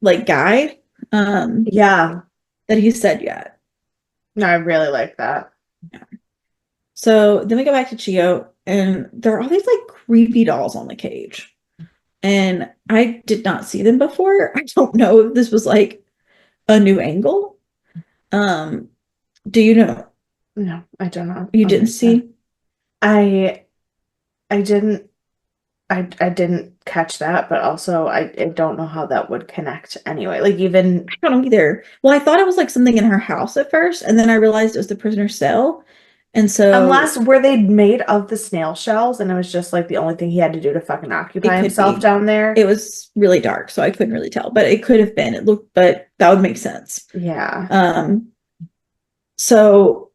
like guy Yeah. that he said yet. No, I really like that. Yeah. So then we go back to Chio and there are all these like creepy dolls on the cage. And I did not see them before. I don't know if this was like a new angle. Um, do you know? No, I don't know. You didn't see? I I didn't I didn't catch that, but also I don't know how that would connect anyway. Like even I don't know either. Well, I thought it was like something in her house at first, and then I realized it was the prisoner's cell. And Unless so were they made of the snail shells and it was just like the only thing he had to do to fucking it occupy could himself be. down there. It was really dark, so I couldn't really tell, but it could have been. It looked, but that would make sense. Yeah. Um, so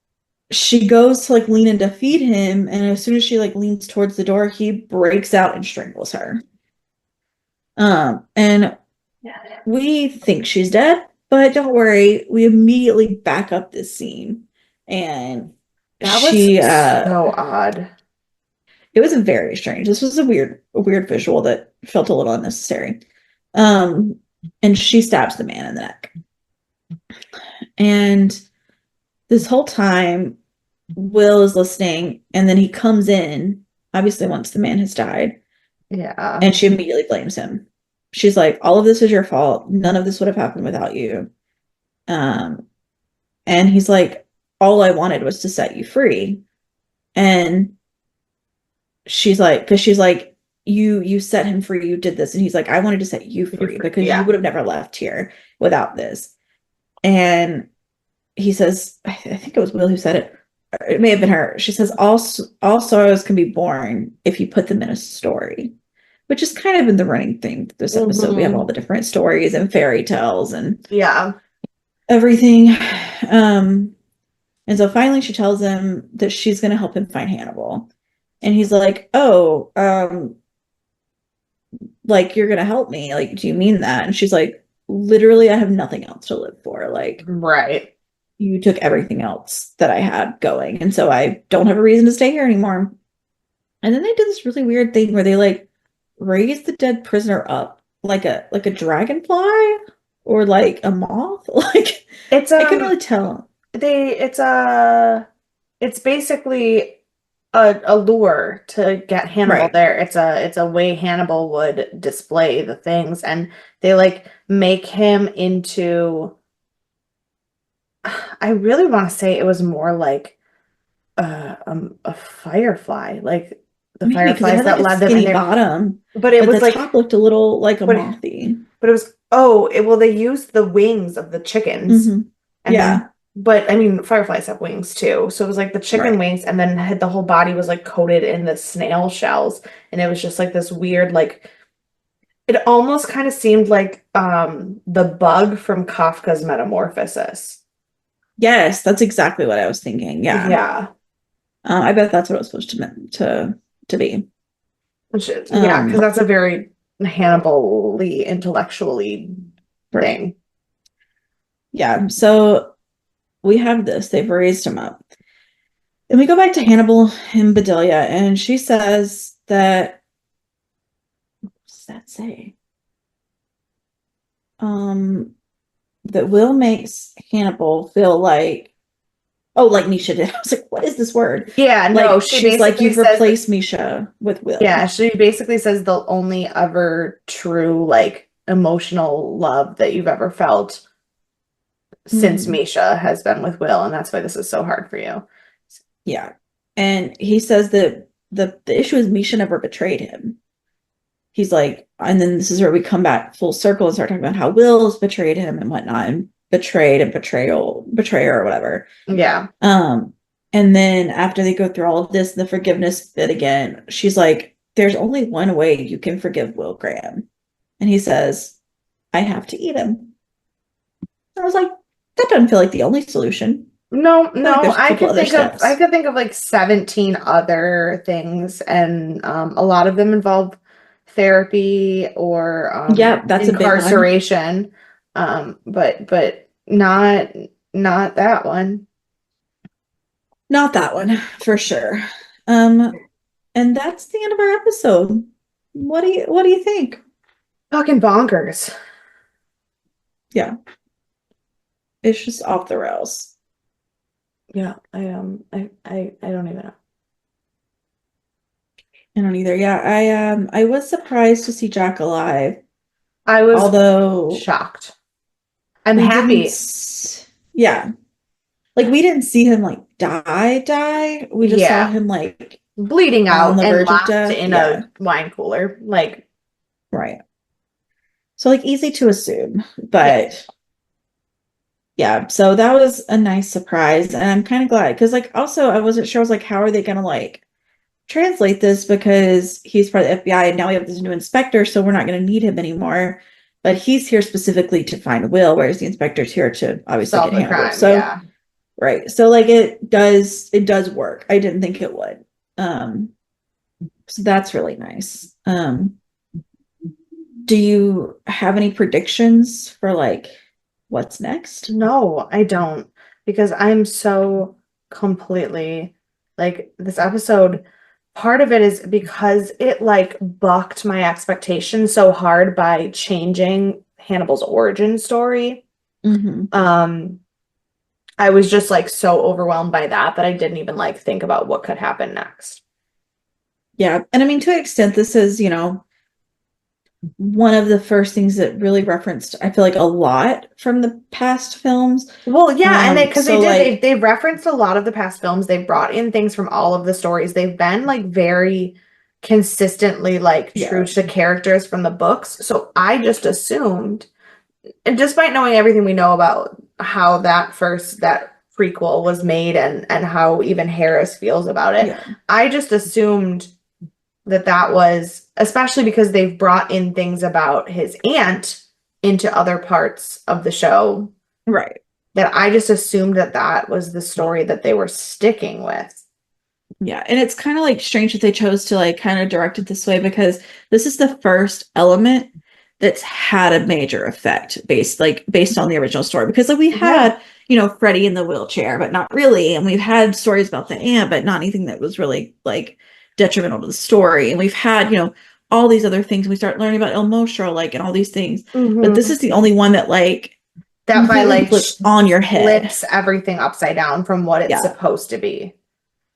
she goes to like lean in to feed him, and as soon as she like leans towards the door, he breaks out and strangles her. And we think she's dead, but don't worry, we immediately back up this scene. And That was she so odd. it was very strange. This was a weird visual that felt a little unnecessary. And she stabs the man in the neck. And this whole time, Will is listening, and then he comes in, obviously once the man has died, Yeah. and she immediately blames him. She's like, all of this is your fault. None of this would have happened without you. Um, and he's like, all I wanted was to set you free. And she's like, because she's like, you set him free, you did this. And he's like, I wanted to set you free because you Yeah. would have never left here without this. And he says, I think it was Will who said it. It may have been her. She says, all sorrows can be born if you put them in a story, which is kind of in the running thing this episode. We have all Hmm. the different stories and fairy tales and Yeah. everything. Um, and so finally she tells him that she's going to help him find Hannibal. And he's like, oh, like you're going to help me. Like, do you mean that? And she's like, literally, I have nothing else to live for. Like, Right. you took everything else that I had going. And so I don't have a reason to stay here anymore. And then they did this really weird thing where they like raised the dead prisoner up like a dragonfly or like a moth. Like It's I couldn't really tell. they it's basically a lure to get Hannibal Right. there. It's a way Hannibal would display the things, and they like make him into, I really want to say it was more like a firefly, like the Maybe because it fireflies had like that a led them in skinny there. bottom, But it but was the like top looked a little like a but mothy. but it was, oh, well, they used the wings of the chickens, and then, Yeah, but I mean fireflies have wings too. So it was like the chicken right. wings, and then had the whole body was like coated in the snail shells, and it was just like this weird, like, it almost kind of seemed like the bug from Kafka's Metamorphosis. Yes, that's exactly what I was thinking. Yeah. Yeah. I bet that's what it was supposed to be. Yeah, because Um, that's a very Hannibal-y, intellectually right. thing. Yeah. So we have this. They've raised him up. And we go back to Hannibal and Bedelia, and she says that, what does that say? Um, that Will makes Hannibal feel like, oh, like Misha did. I was like, what is this word? Yeah, no, Like she she's like, basically you've says, replaced Misha with yeah, Will. she basically says the only ever true, like, emotional love that you've ever felt since Hmm. Misha has been with Will, and that's why this is so hard for you. Yeah. And he says that the issue is Misha never betrayed him. He's like, and then this is where we come back full circle and start talking about how Will's betrayed him and whatnot, and betrayed and betrayer or whatever. Yeah. Um, and then after they go through all of this, the forgiveness bit again, she's like, there's only one way you can forgive Will Graham. And he says, I have to eat him. I was like, that doesn't feel like the only solution. No, I feel like no, there's a couple other I steps. could think of like 17 other things, and a lot of them involve therapy or Yeah, that's a big one. incarceration. But not that one. Not that one for sure. Um, and that's the end of our episode. What do you think? Fucking bonkers. Yeah, it's just off the rails. Yeah, I don't even know. I don't either. Yeah, I was surprised to see Jack alive, I was although shocked. I'm we didn't happy. yeah. Like we didn't see him like die. We just saw Yeah. him like Bleeding on out the and verge of locked death. in a Yeah, wine cooler. Like, right. So like easy to assume, yeah. but Yeah, so that was a nice surprise, and I'm kind of glad because, like, also I wasn't sure. I was like, how are they gonna like translate this because he's part of the FBI, and now we have this new inspector, so we're not gonna need him anymore. But he's here specifically to find Will, whereas the inspector's here to obviously Solve get the Hannibal. crime, So yeah. right, so like it does work. I didn't think it would. Um, so that's really nice. Do you have any predictions for like what's next? No, I don't, because I'm so completely like this episode. Part of it is because it like bucked my expectations so hard by changing Hannibal's origin story. Hmm. Um, I was just like so overwhelmed by that that I didn't even like think about what could happen next. Yeah, and I mean to an extent, this is one of the first things that really referenced, I feel like, a lot from the past films. Well, yeah, and they because they So did like, they referenced a lot of the past films. They've brought in things from all of the stories. They've been like very consistently like true yeah, to the characters from the books. So I just assumed, and despite knowing everything we know about how that prequel was made and how even Harris feels about it, yeah, I just assumed that that was especially because they've brought in things about his aunt into other parts of the show right. that I just assumed that that was the story that they were sticking with. Yeah, and it's kind of like strange that they chose to like kind of direct it this way because this is the first element that's had a major effect based on the original story. Because like we Yeah. had, Freddie in the wheelchair, but not really, and we've had stories about the aunt, but not anything that was really like detrimental to the story. And we've had, all these other things. We start learning about El Mostro, like, and all these things. But this Hmm. is the only one that like That by completely like flips on your head. flips everything upside down from what it's Yeah. supposed to be.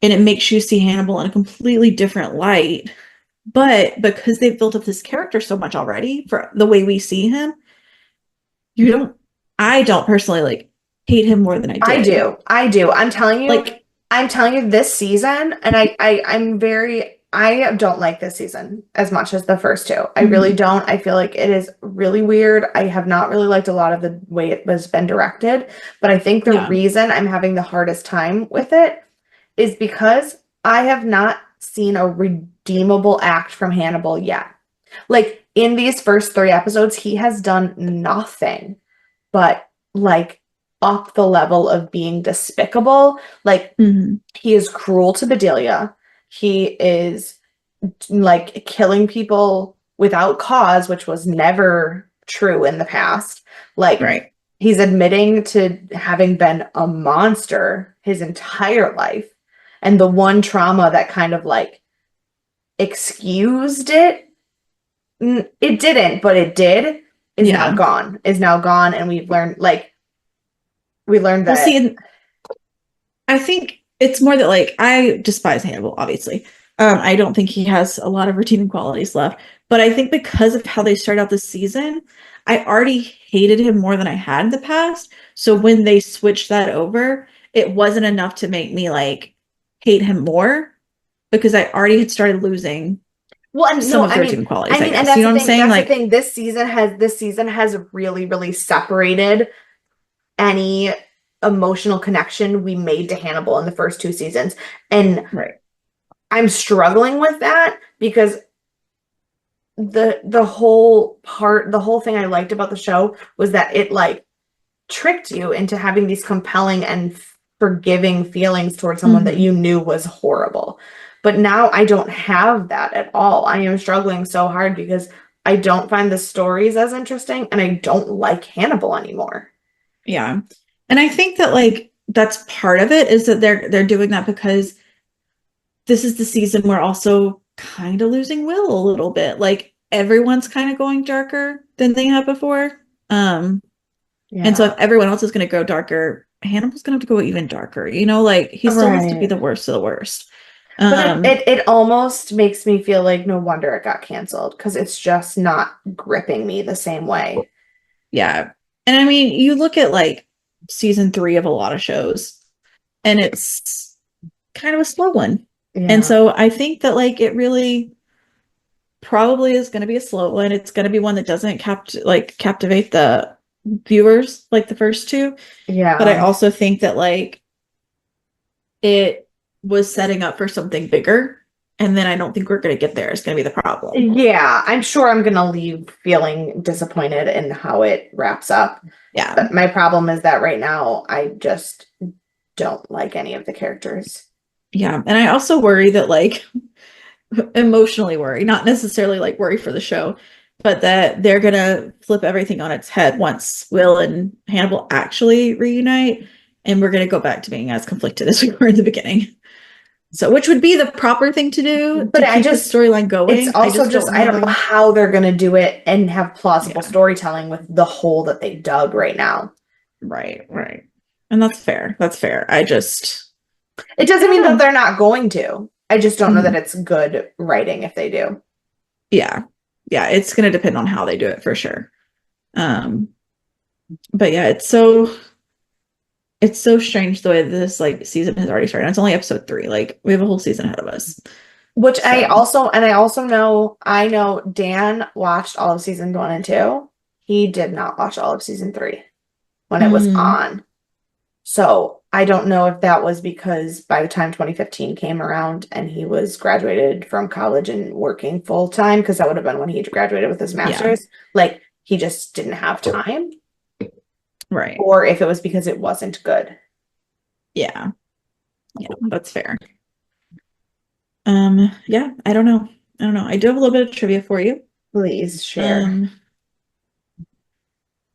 And it makes you see Hannibal in a completely different light. But because they've built up this character so much already for the way we see him, you don't, I don't personally like hate him more than I I did. do. I do. Like, I'm telling you this season, and I'm very, I don't like this season as much as the first two. I really mhm, don't. I feel like it is really weird. I have not really liked a lot of the way it was been directed, but I think the yeah, reason I'm having the hardest time with it is because I have not seen a redeemable act from Hannibal yet. Like in these first three episodes, he has done nothing but like up the level of being despicable. Like mhm, he is cruel to Bedelia. He is like killing people without cause, which was never true in the past. Like right, he's admitting to having been a monster his entire life. And the one trauma that kind of like excused it, it didn't, but it did, yeah. is now gone. And we've learned, like, we learned Well, see, that, and I think it's more that like I despise Hannibal, obviously. I don't think he has a lot of redeeming qualities left, but I think because of how they started out this season, I already hated him more than I had in the past. So when they switched that over, it wasn't enough to make me like hate him more because I already had started losing well, and some no, of the redeeming I qualities, I mean, and guess. You that's know the what I'm thing. saying? That's the Like, thing. This season has really, really separated any emotional connection we made to Hannibal in the first two seasons. And right. I'm struggling with that because the whole thing I liked about the show was that it like tricked you into having these compelling and forgiving feelings towards someone that Hmm. you knew was horrible. But now I don't have that at all. I am struggling so hard because I don't find the stories as interesting and I don't like Hannibal anymore. Yeah. And I think that like that's part of it is that they're doing that because this is the season we're also kind of losing Will a little bit. Like everyone's kind of going darker than they have before. Um, and so if Yeah. everyone else is going to go darker, Hannibal's going to have to go even darker. Like he still has to be Right. the worst of the worst. But Um, it almost makes me feel like no wonder it got canceled because it's just not gripping me the same way. yeah. And I mean, you look at like season 3 of a lot of shows, and it's kind of a slow one. And Yeah. so I think that like it really probably is going to be a slow one. It's going to be one that doesn't captivate the viewers like the first two. But I Yeah. also think that like it was setting up for something bigger. And then I don't think we're going to get there. It's going to be the problem. Yeah, I'm sure I'm gonna leave feeling disappointed in how it wraps up. Yeah. But my problem is that right now I just don't like any of the characters. Yeah. And I also worry that like emotionally worry, not necessarily like worry for the show, but that they're going to flip everything on its head once Will and Hannibal actually reunite. And we're going to go back to being as conflicted as we were in the beginning. So, which would be the proper thing to do But to I keep the just, storyline it's going. I also just just, don't I don't know know. how they're gonna do it and have plausible Yeah. storytelling with the hole that they dug right now. Right. Right. And that's fair. That's fair. I just, It I doesn't don't mean that know. they're not going to. I just don't know that Mhm. it's good writing if they do. Yeah. Yeah. It's going to depend on how they do it for sure. Um, but yeah, it's so strange the way that this like season has already started. It's only episode 3. Like we have a whole season ahead of us. Which So, I also know, I know Dan watched all of season 1 and 2. He did not watch all of season 3 when it was mm, on. So I don't know if that was because by the time 2015 came around and he was graduated from college and working full time, because that would have been when he graduated with his yeah. master's, like he just didn't have time, Right. or if it was because it wasn't good. Yeah. Yeah, that's fair. Yeah, I don't know. I don't know. I do have a little bit of trivia for you. Please share. Um,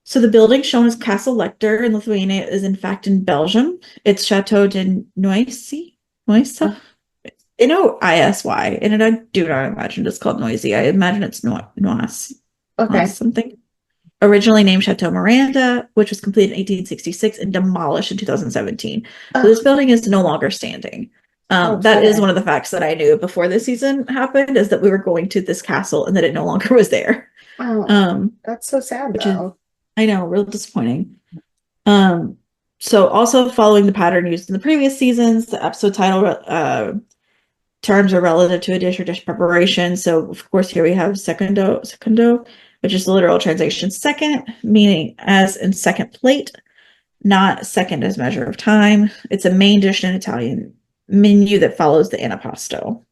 so the building shown as Castle Lecter in Lithuania is in fact in Belgium. It's Chateau de Noisy. Noisy? Oh, Noisy, and I do not imagine it's called Noisy. I imagine it's Noise, okay. something. Originally named Chateau Miranda, which was completed in 1866 and demolished in 2017. So this Oh, building is no longer standing. oh, That is sad. one of the facts that I knew before this season happened, is that we were going to this castle and that it no longer was there. Oh, Um, that's so sad which is, though. I know, real disappointing. Um, so also following the pattern used in the previous seasons, the episode title terms are relative to a dish or dish preparation. So of course here we have secondo, which is the literal translation second, meaning as in second plate, not second as measure of time. It's a main dish in Italian menu that follows the antipasto,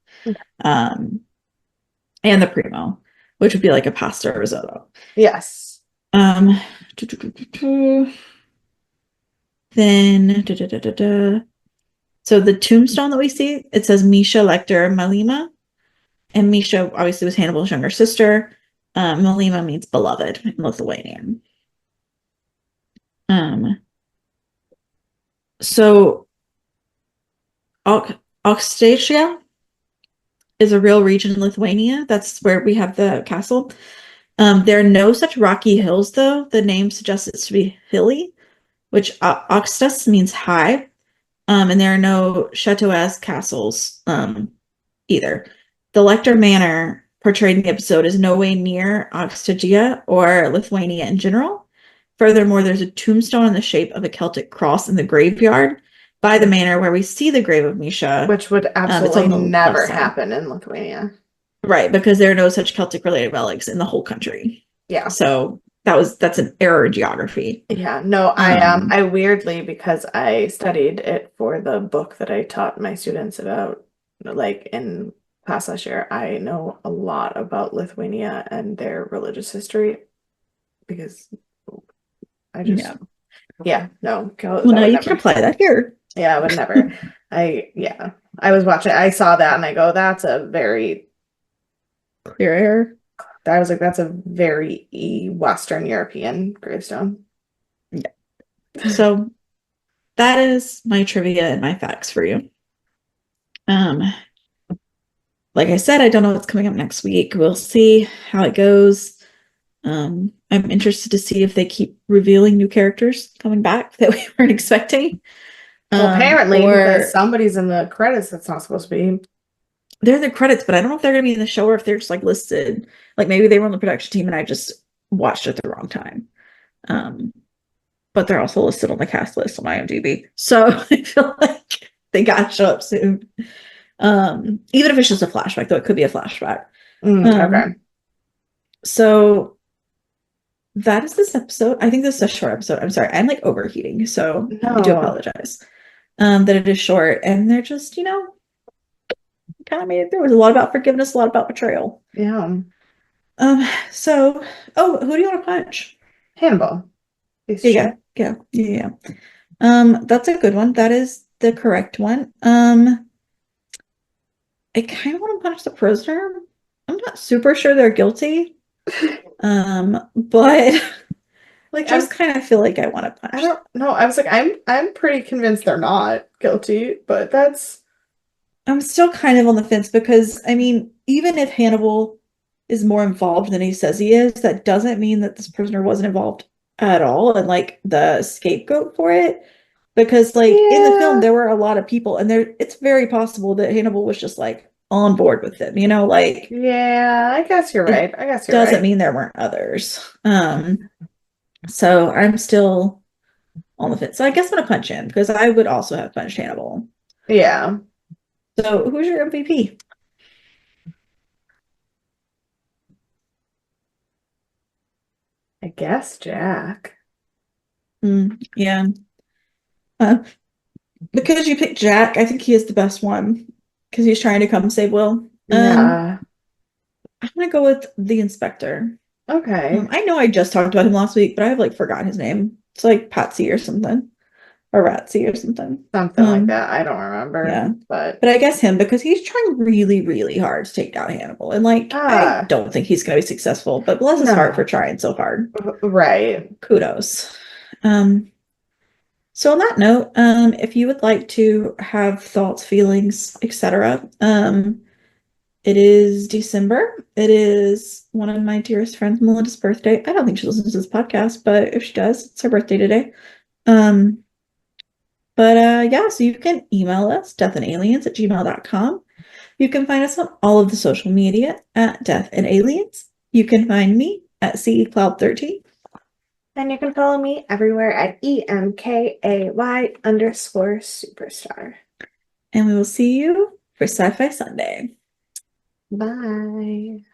um, and the primo, which would be like a pasta or risotto. Yes. Um, then so the tombstone that we see, it says Misha Lecter Malima. And Misha obviously was Hannibal's younger sister. Malima means beloved in Lithuanian. Um, so Oxtatia is a real region in Lithuania. That's where we have the castle. There are no such rocky hills, though. The name suggests it to be hilly, which Oxtus means high. And there are no chateau-esque castles either. The Lecter Manor portrayed in the episode is no way near Oxtagia or Lithuania in general. Furthermore, there's a tombstone in the shape of a Celtic cross in the graveyard by the manor where we see the grave of Misha. Which would It's absolutely on the left never side. happen in Lithuania. Right, because there are no such Celtic related relics in the whole country. Yeah. So that's an error in geography. Yeah, no, Um, I weirdly, because I studied it for the book that I taught my students about, like in class last year, I know a lot about Lithuania and their religious history because I just, yeah. yeah, no, Well, that now would you can never, apply that here. yeah, I would never. Yeah, I was watching, I saw that and I go, Clear error. I was like, that's a very Western European gravestone. Yeah. So that is my trivia and my facts for you. Um, like I said, I don't know what's coming up next week. We'll see how it goes. I'm interested to see if they keep revealing new characters coming back that we weren't expecting. Well, apparently, because Or somebody's in the credits that's not supposed to be. they're in the credits, but I don't know if they're gonna be in the show or if they're just like listed. Like maybe they were on the production team and I just watched it the wrong time. Um, but they're also listed on the cast list on IMDb. So I feel like they gotta show up soon. Even if it's just a flashback, though it could be a flashback. Mm, Um, okay. so that is this episode. I think this is a short episode. I'm sorry. I'm like overheating, so I do No. apologize. That it is short, and they're just, kind of made it through. It was a lot about forgiveness, a lot about betrayal. Yeah. So, oh, who do you want to punch? Hannibal. Piece of Yeah, shit. yeah, yeah, yeah. That's a good one. That is the correct one. I kind of want to punch the prisoner. I'm not super sure they're guilty. But Like just kind of feel like I want to I punch them. don't know. I was like, I'm pretty convinced they're not guilty, but that's I'm still kind of on the fence because, I mean, even if Hannibal is more involved than he says he is, that doesn't mean that this prisoner wasn't involved at all and like the scapegoat for it. Because like in the film, yeah. there were a lot of people, and it's very possible that Hannibal was just like on board with them, like Yeah, I guess you're it right. I guess you're doesn't right. mean there weren't others. So I'm still on the fence. So I guess I'm gonna punch him because I would also have punched Hannibal. Yeah. So who's your MVP? I guess Jack. Yeah. Uh, because you picked Jack, I think he is the best one because he's trying to come save Will. Yeah. I'm gonna go with the inspector. Okay. I know I just talked about him last week, but I've like forgotten his name. It's like Patsy or something, or Ratsy or something. Something like Um, that. I don't remember, yeah. but But I guess him because he's trying really, really hard to take down Hannibal. And like, I ah, don't think he's gonna be successful, but bless his heart for no. trying so hard. Right. Kudos. Um, so on that note, if you would like to have thoughts, feelings, etc., it is December. It is one of my dearest friends, Melinda's birthday. I don't think she listens to this podcast, but if she does, it's her birthday today. Um, but yeah, so you can email us, deathandaliens@gmail.com. You can find us on all of the social media at Death and Aliens. You can find me at CECloud13. And you can follow me everywhere at EMKAY_superstar. And we will see you for Sci-Fi Sunday. Bye.